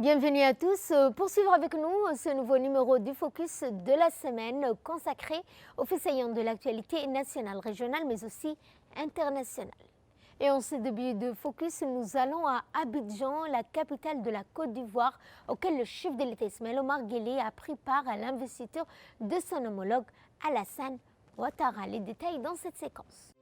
Bienvenue à tous. Pour suivre avec nous ce nouveau numéro du Focus de la semaine consacré aux faits saillants de l'actualité nationale, régionale mais aussi internationale. Et en ce début de Focus, nous allons à Abidjan, la capitale de la Côte d'Ivoire, auquel le chef de l'État Ismaël Omar Guelleh a pris part à l'investiture de son homologue Alassane Ouattara. Les détails dans cette séquence.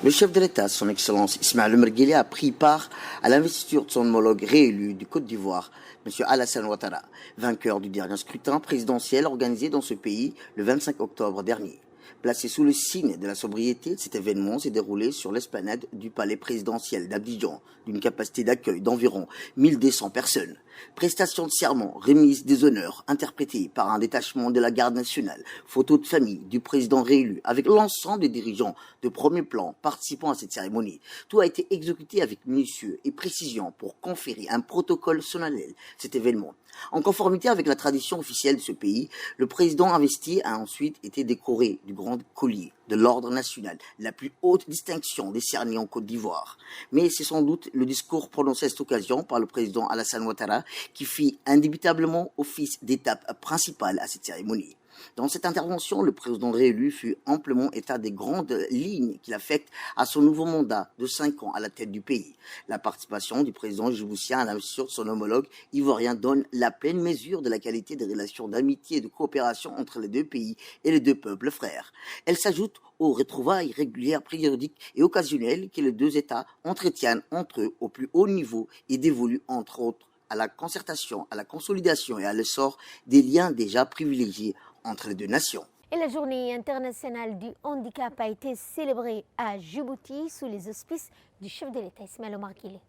Le chef de l'État, son Excellence Ismaël Omar Guelleh, a pris part à l'investiture de son homologue réélu du Côte d'Ivoire, M. Alassane Ouattara, vainqueur du dernier scrutin présidentiel organisé dans ce pays le 25 octobre dernier. Placé sous le signe de la sobriété, cet événement s'est déroulé sur l'esplanade du palais présidentiel d'Abidjan, d'une capacité d'accueil d'environ 1200 personnes. Prestation de serment, remise des honneurs, interprétée par un détachement de la garde nationale, photo de famille du président réélu, avec l'ensemble des dirigeants de premier plan participant à cette cérémonie. Tout a été exécuté avec minutieux et précision pour conférer un protocole solennel cet événement. En conformité avec la tradition officielle de ce pays, le président investi a ensuite été décoré du grand collier de l'ordre national, la plus haute distinction décernée en Côte d'Ivoire. Mais c'est sans doute le discours prononcé à cette occasion par le président Alassane Ouattara qui fit indébitablement office d'étape principale à cette cérémonie. Dans cette intervention, le président réélu fut amplement état des grandes lignes qu'il affecte à son nouveau mandat de 5 ans à la tête du pays. La participation du président djiboutien à l'investiture de son homologue ivoirien donne la pleine mesure de la qualité des relations d'amitié et de coopération entre les deux pays et les deux peuples frères. Elle s'ajoute aux retrouvailles régulières, périodiques et occasionnelles que les deux États entretiennent entre eux au plus haut niveau et dévolues entre autres à la concertation, à la consolidation et à l'essor des liens déjà privilégiés entre les deux nations. Et la journée internationale du handicap a été célébrée à Djibouti sous les auspices du chef de l'État Ismaël Omar Guelleh.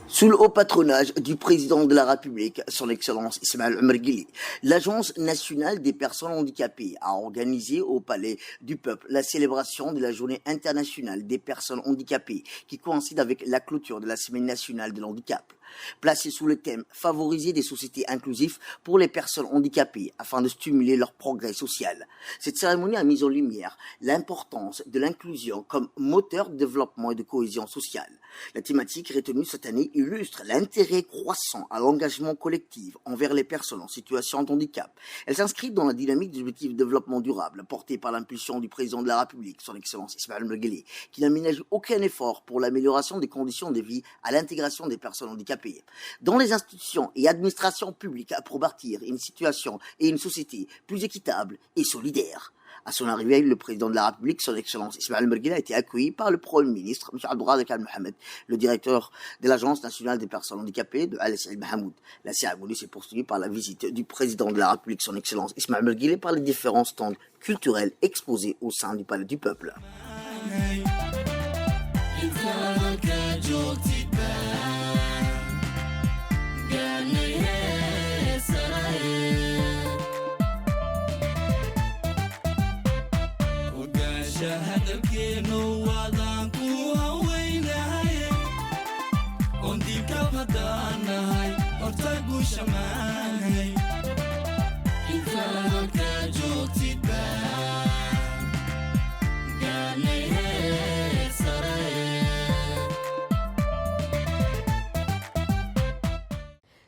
Sous le haut patronage du président de la République, son Excellence Ismaël Omar Guelleh, l'Agence nationale des personnes handicapées a organisé au Palais du Peuple la célébration de la Journée internationale des personnes handicapées qui coïncide avec la clôture de la Semaine nationale de l'handicap. Placée sous le thème « Favoriser des sociétés inclusives pour les personnes handicapées afin de stimuler leur progrès social ». Cette cérémonie a mis en lumière l'importance de l'inclusion comme moteur de développement et de cohésion sociale. La thématique retenue cette année illustre l'intérêt croissant à l'engagement collectif envers les personnes en situation de handicap. Elle s'inscrit dans la dynamique des objectifs de développement durable portée par l'impulsion du président de la République, son Excellence Ismaël Omar Guelleh, qui n'a ménagé aucun effort pour l'amélioration des conditions de vie à l'intégration des personnes handicapées dans les institutions et administrations publiques pour bâtir une situation et une société plus équitable et solidaire. À son arrivée, le président de la République, son Excellence Ismaël Omar Guelleh, a été accueilli par le Premier ministre, M. Abdelrahman Al Mohamed, le directeur de l'Agence nationale des personnes handicapées de Al Saïd Mahamoud. La cérémonie s'est poursuivie par la visite du président de la République, son Excellence Ismaël Omar Guelleh, par les différents stands culturels exposés au sein du Palais du Peuple.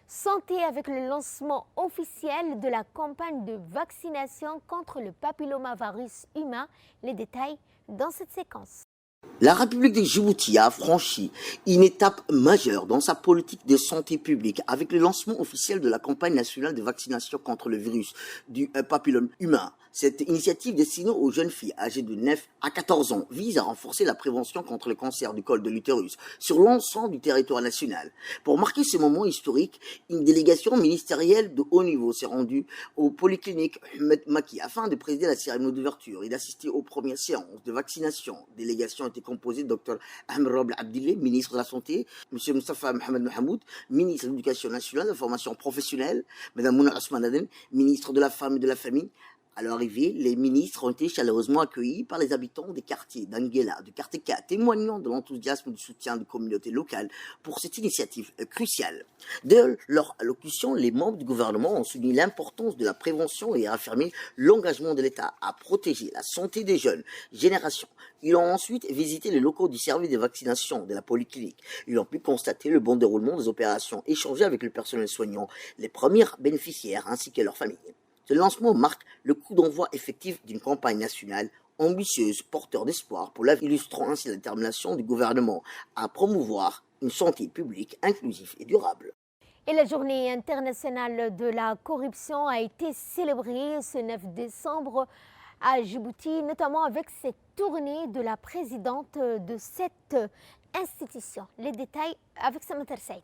Santé avec le lancement officiel de la campagne de vaccination contre le papillomavirus humain. Les détails dans cette séquence. La République de Djibouti a franchi une étape majeure dans sa politique de santé publique avec le lancement officiel de la campagne nationale de vaccination contre le virus du papillome humain. Cette initiative destinée aux jeunes filles âgées de 9 à 14 ans vise à renforcer la prévention contre le cancer du col de l'utérus sur l'ensemble du territoire national. Pour marquer ce moment historique, une délégation ministérielle de haut niveau s'est rendue au polyclinique Ahmed Maki afin de présider la cérémonie d'ouverture et d'assister aux premières séances de vaccination. La délégation était composée de Dr Ahmed Roble Abdillah, ministre de la Santé, M. Mustafa Mohamed Mahamoud, ministre de l'Éducation nationale et de la formation professionnelle, Mme Mouna Ousmane Aden, ministre de la Femme et de la Famille. À leur arrivée, les ministres ont été chaleureusement accueillis par les habitants des quartiers d'Anguela, du quartier K, témoignant de l'enthousiasme et du soutien des communautés locales pour cette initiative cruciale. Dès leur allocution, les membres du gouvernement ont souligné l'importance de la prévention et affirmé l'engagement de l'État à protéger la santé des jeunes générations. Ils ont ensuite visité les locaux du service de vaccination de la polyclinique. Ils ont pu constater le bon déroulement des opérations, échanger avec le personnel soignant, les premiers bénéficiaires ainsi que leurs familles. Ce lancement marque le coup d'envoi effectif d'une campagne nationale ambitieuse, porteur d'espoir pour l'avenir, illustrant ainsi la détermination du gouvernement à promouvoir une santé publique inclusive et durable. Et la journée internationale de la corruption a été célébrée ce 9 décembre à Djibouti, notamment avec cette tournée de la présidente de cette institution. Les détails avec Samatar Saïd.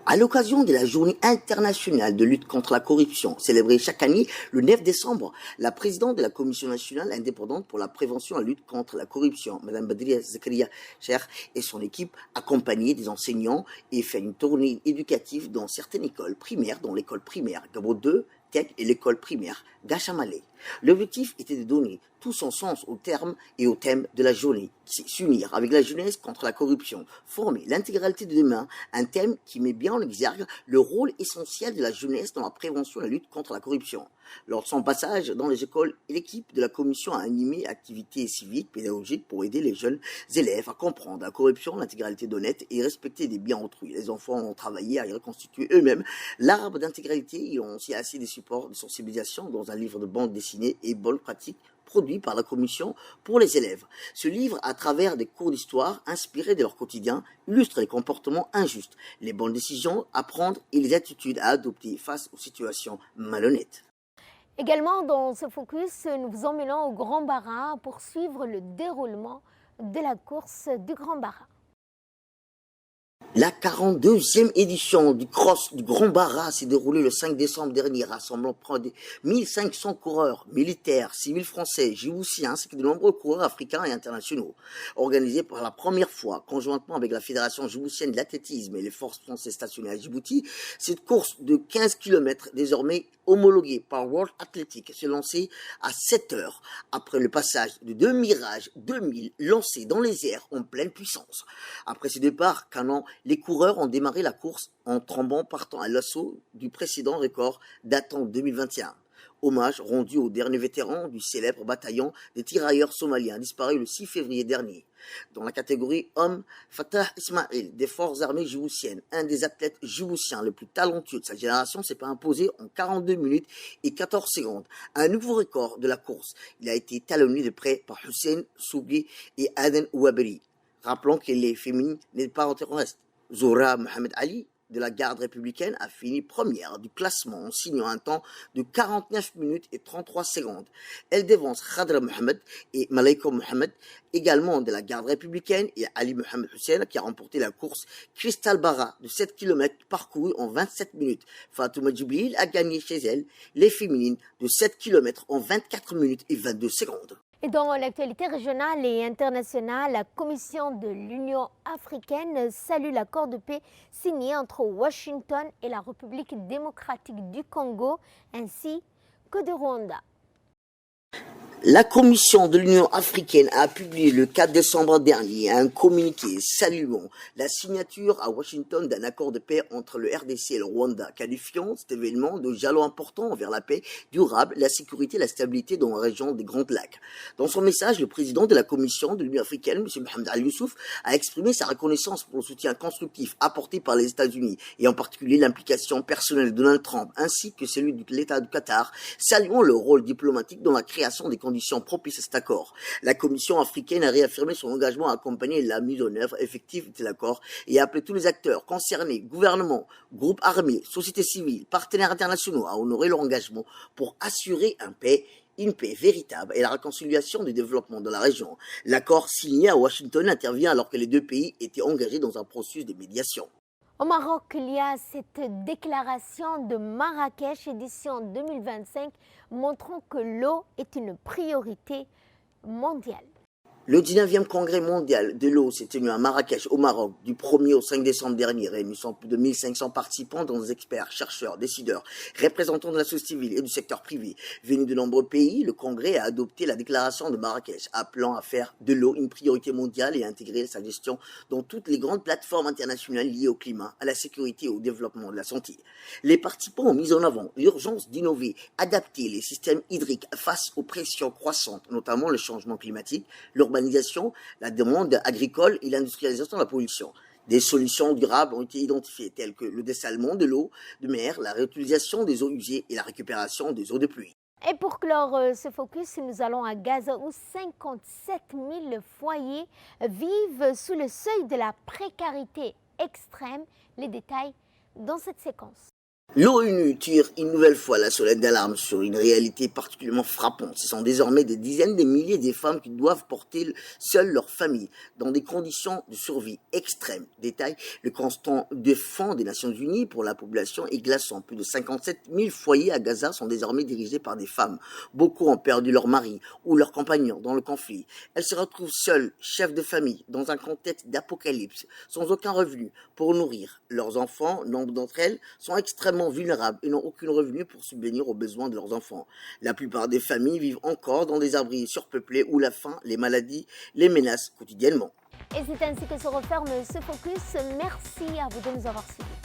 À l'occasion de la journée internationale de lutte contre la corruption, célébrée chaque année le 9 décembre, la présidente de la Commission nationale indépendante pour la prévention et la lutte contre la corruption, Mme Badria Zakaria Cher, et son équipe, accompagnée des enseignants et fait une tournée éducative dans certaines écoles primaires, dont l'école primaire Gabo 2, Tek et l'école primaire Gachamale. L'objectif était de donner tout son sens au terme et au thème de la journée, c'est s'unir avec la jeunesse contre la corruption, former l'intégralité de demain, un thème qui met bien en exergue le rôle essentiel de la jeunesse dans la prévention et la lutte contre la corruption. Lors de son passage dans les écoles, l'équipe de la commission a animé activités civiques, pédagogiques pour aider les jeunes élèves à comprendre la corruption, l'intégralité d'honnête et respecter des biens autrui. Les enfants ont travaillé à y reconstituer eux-mêmes l'arbre d'intégralité. Ils ont aussi assez des supports de sensibilisation dans un livre de bande dessinée et bonnes pratiques produit par la commission pour les élèves. Ce livre, à travers des cours d'histoire inspirés de leur quotidien, illustre les comportements injustes, les bonnes décisions à prendre et les attitudes à adopter face aux situations malhonnêtes. Également dans ce focus, nous vous emmenons au Grand Bara pour suivre le déroulement de la course du Grand Bara. La 42e édition du Cross du Grand Bara s'est déroulée le 5 décembre dernier, rassemblant près de 1500 coureurs, militaires, civils français, djiboutiens, ainsi que de nombreux coureurs africains et internationaux. Organisée pour la première fois, conjointement avec la Fédération djiboutienne de l'athlétisme et les forces françaises stationnées à Djibouti, cette course de 15 km, désormais homologuée par World Athletics, s'est lancée à 7 heures, après le passage de 2 Mirage 2000 lancés dans les airs en pleine puissance. Après ce départ canon, les coureurs ont démarré la course en tremblant, partant à l'assaut du précédent record datant de 2021. Hommage rendu aux derniers vétérans du célèbre bataillon des tirailleurs somaliens disparu le 6 février dernier. Dans la catégorie hommes, Fatah Ismail des forces armées djiboutiennes, un des athlètes djiboutiens le plus talentueux de sa génération, s'est pas imposé en 42 minutes et 14 secondes. Un nouveau record de la course. Il a été talonné de près par Hussein Sougui et Aden Ouaberi. Rappelons que les féminines n'est pas en reste. Zora Mohamed Ali de la garde républicaine a fini première du classement en signant un temps de 49 minutes et 33 secondes. Elle devance Khadra Mohamed et Malaika Mohamed, également de la garde républicaine, et Ali Mohamed Hussein qui a remporté la course Crystal Bara de 7 km parcourue en 27 minutes. Fatouma Djibril a gagné chez elle les féminines de 7 km en 24 minutes et 22 secondes. Et dans l'actualité régionale et internationale, la Commission de l'Union africaine salue l'accord de paix signé entre Washington et la République démocratique du Congo, ainsi que de Rwanda. La Commission de l'Union africaine a publié le 4 décembre dernier un communiqué saluant la signature à Washington d'un accord de paix entre le RDC et le Rwanda, qualifiant cet événement de jalon important vers la paix durable, la sécurité et la stabilité dans la région des Grands Lacs. Dans son message, le président de la Commission de l'Union africaine, M. Mohamed Ali Youssouf, a exprimé sa reconnaissance pour le soutien constructif apporté par les États-Unis et en particulier l'implication personnelle de Donald Trump ainsi que celui de l'État du Qatar, saluant le rôle diplomatique dans la création des conditions conditions propices à cet accord. La Commission africaine a réaffirmé son engagement à accompagner la mise en œuvre effective de l'accord et a appelé tous les acteurs concernés, gouvernements, groupes armés, sociétés civiles, partenaires internationaux à honorer leur engagement pour assurer une paix véritable et la réconciliation du développement de la région. L'accord signé à Washington intervient alors que les deux pays étaient engagés dans un processus de médiation. Au Maroc, il y a cette déclaration de Marrakech, édition 2025, montrant que l'eau est une priorité mondiale. Le 19e congrès mondial de l'eau s'est tenu à Marrakech, au Maroc, du 1er au 5 décembre dernier, réunissant plus de 1500 participants, dont des experts, chercheurs, décideurs, représentants de la société civile et du secteur privé. Venus de nombreux pays, le congrès a adopté la déclaration de Marrakech, appelant à faire de l'eau une priorité mondiale et à intégrer sa gestion dans toutes les grandes plateformes internationales liées au climat, à la sécurité et au développement de la santé. Les participants ont mis en avant l'urgence d'innover, adapter les systèmes hydriques face aux pressions croissantes, notamment le changement climatique, l'urbanisation, la demande agricole et l'industrialisation de la pollution. Des solutions durables ont été identifiées telles que le dessalement de l'eau de mer, la réutilisation des eaux usées et la récupération des eaux de pluie. Et pour clore ce focus, nous allons à Gaza où 57 000 foyers vivent sous le seuil de la précarité extrême. Les détails dans cette séquence. L'ONU tire une nouvelle fois la sonnette d'alarme sur une réalité particulièrement frappante. Ce sont désormais des dizaines de milliers de femmes qui doivent porter seules leur famille dans des conditions de survie extrêmes. Détail, le constat de fonds des Nations Unies pour la population est glaçant. Plus de 57 000 foyers à Gaza sont désormais dirigés par des femmes. Beaucoup ont perdu leur mari ou leur compagnon dans le conflit. Elles se retrouvent seules, chefs de famille, dans un contexte d'apocalypse, sans aucun revenu pour nourrir leurs enfants. Nombre d'entre elles sont extrêmement vulnérables et n'ont aucun revenu pour subvenir aux besoins de leurs enfants. La plupart des familles vivent encore dans des abris surpeuplés où la faim, les maladies les menacent quotidiennement. Et c'est ainsi que se referme ce focus. Merci à vous de nous avoir suivis.